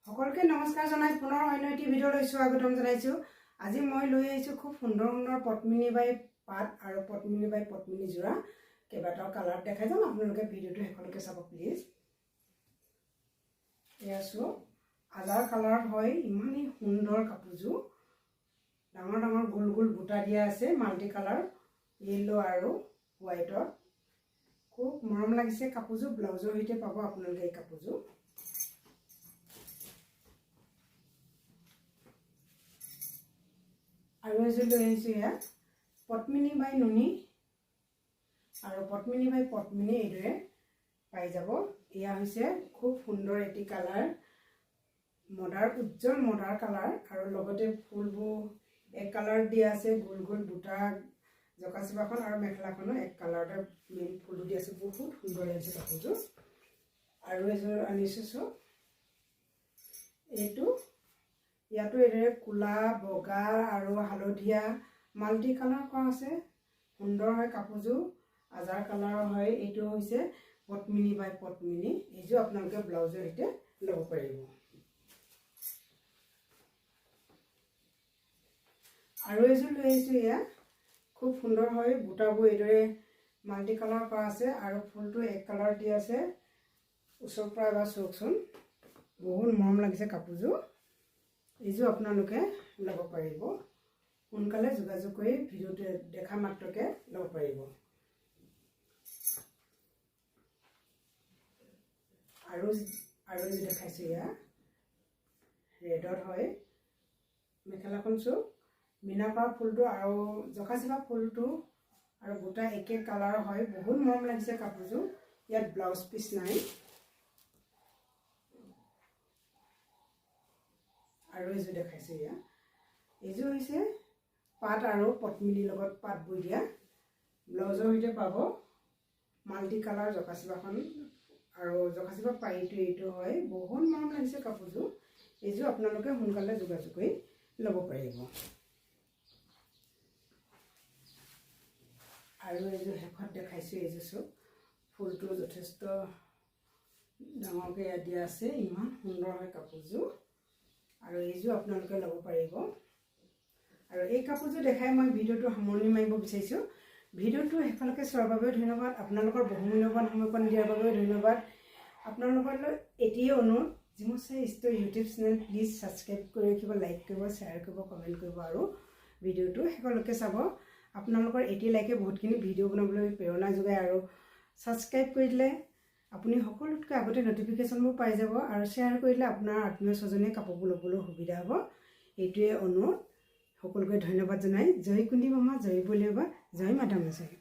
সকলকে নমস্কাৰ জনাই পুনৰ অন্য এটি ভিডিঅ'লৈ স্বাগতম জনাইছো। আজি মই লৈ আহিছো খুব সুন্দৰ সুন্দৰ পদ্মিনী বাই পাত আৰু পদ্মিনী বাই পদ্মিনী যোৰা কেইবাটাও কালাৰ দেখাই যাম। আপোনালোকে ভিডিঅ'টো শেষলৈকে চাব প্লিজ। এয়াছো আজাৰ কালাৰ হয়, ইমানেই সুন্দৰ কাপোৰযোৰ। ডাঙৰ ডাঙৰ গোল গোল বুটা দিয়া আছে, মাল্টি কালাৰ য়েলো আৰু হোৱাইটৰ। খুব মৰম লাগিছে কাপোৰযোৰ। ব্লাউজৰ সৈতে পাব আপোনালোকে এই কাপোৰযোৰ। আৰু এযোৰ লৈ আহিছোঁ ইয়াত পদ্মিনী বাই নুনি আৰু পদ্মিনী বাই পদ্মিনী এইদৰে পাই যাব। এয়া হৈছে খুব সুন্দৰ এটি কালাৰ, মদাৰ উজ্জ্বল মদাৰ কালাৰ আৰু লগতে ফুলবোৰ এক কালাৰ দিয়া আছে। গোল গোল বুটা জকাচিপাখন আৰু মেখেলাখনো এক কালাৰতে মেইন ফুলটো দি আছে। বহুত সুন্দৰ লাগিছে কাপোৰযোৰ। আৰু এযোৰ আনিছোঁ এইটো, ইয়াতো এইদৰে কোলা বগা আৰু হালধীয়া মাল্টি কালাৰ কৰা আছে। সুন্দৰ হয় কাপোৰযোৰ, আজাৰ কালাৰৰ হয়। এইটো হৈছে পদ্মিনী বাই পদ্মিনী। এইযোৰ আপোনালোকে ব্লাউজৰ সৈতে ল'ব পাৰিব। আৰু এযোৰ লৈ আহিছোঁ এয়া খুব সুন্দৰ হয়। বুটাবোৰ এইদৰে মাল্টি কালাৰ কৰা আছে আৰু ফুলটো এক কালাৰ দি আছে। ওচৰৰ পৰা এবাৰ চাওকচোন, বহুত মৰম লাগিছে কাপোৰযোৰ। এইযোৰ আপোনালোকে ল'ব পাৰিব। সোনকালে যোগাযোগ কৰি ভিডিঅ'টো দেখা মাত্ৰকে ল'ব পাৰিব। আৰু এযোৰ দেখাইছোঁ এয়া ৰেডত হয়। মেখেলাখন চোক মীনা কৰা ফুলটো আৰু জকাচিপা ফুলটো আৰু বুটা একে কালাৰৰ হয়। বহুত মৰম লাগিছে কাপোৰযোৰ। ইয়াত ব্লাউজ পিচ নাই। আৰু এযোৰ দেখাইছোঁ এয়া, এইযোৰ হৈছে পাট আৰু পদ্মিনীৰ লগত পাত বৈ দিয়া। ব্লাউজৰ সৈতে পাব। মাল্টি কালাৰ জকাচিপাখন আৰু জকাচিপা পাৰিটো এইটো হয়। বহুত মৰম লাগিছে কাপোৰযোৰ। এইযোৰ আপোনালোকে সোনকালে যোগাযোগ কৰি ল'ব পাৰিব। আৰু এইযোৰ শেষত দেখাইছোঁ, এইযোৰ চোক ফুলটো যথেষ্ট ডাঙৰকৈ ইয়াত দিয়া আছে। ইমান সুন্দৰ হয় কাপোৰযোৰ আৰু এইযোৰ আপোনালোকে ল'ব পাৰিব। আৰু এই কাপোৰযোৰ দেখাই মই ভিডিঅ'টো সামৰণি মাৰিব বিচাৰিছোঁ। ভিডিঅ'টো শেষলৈকে চোৱাৰ বাবে ধন্যবাদ। আপোনালোকৰ বহুমূল্যৱান সময়কণ দিয়াৰ বাবে ধন্যবাদ। আপোনালোকলৈ এটিয়ে অনুৰোধ, Jimchai store YouTube channel please subscribe কৰি ৰাখিব, লাইক কৰিব, শ্বেয়াৰ কৰিব, কমেণ্ট কৰিব আৰু ভিডিঅ'টো শেষলৈকে চাব। আপোনালোকৰ এটি লাইকে বহুতখিনি ভিডিঅ' বনাবলৈ প্ৰেৰণা যোগায় আৰু ছাবস্ক্ৰাইব কৰি দিলে আপুনি সকলোতকৈ আগতে নটিফিকেশ্যনবোৰ পাই যাব আৰু শ্বেয়াৰ কৰিলে আপোনাৰ আত্মীয় স্বজনে কাপোৰবোৰ ল'বলৈ সুবিধা হ'ব। এইটোৱে অনুৰোধ। সকলোকে ধন্যবাদ জনাই জয় কুন্দি মামা, জয় বলিয়া, জয় মাধৱ নাচাৰী।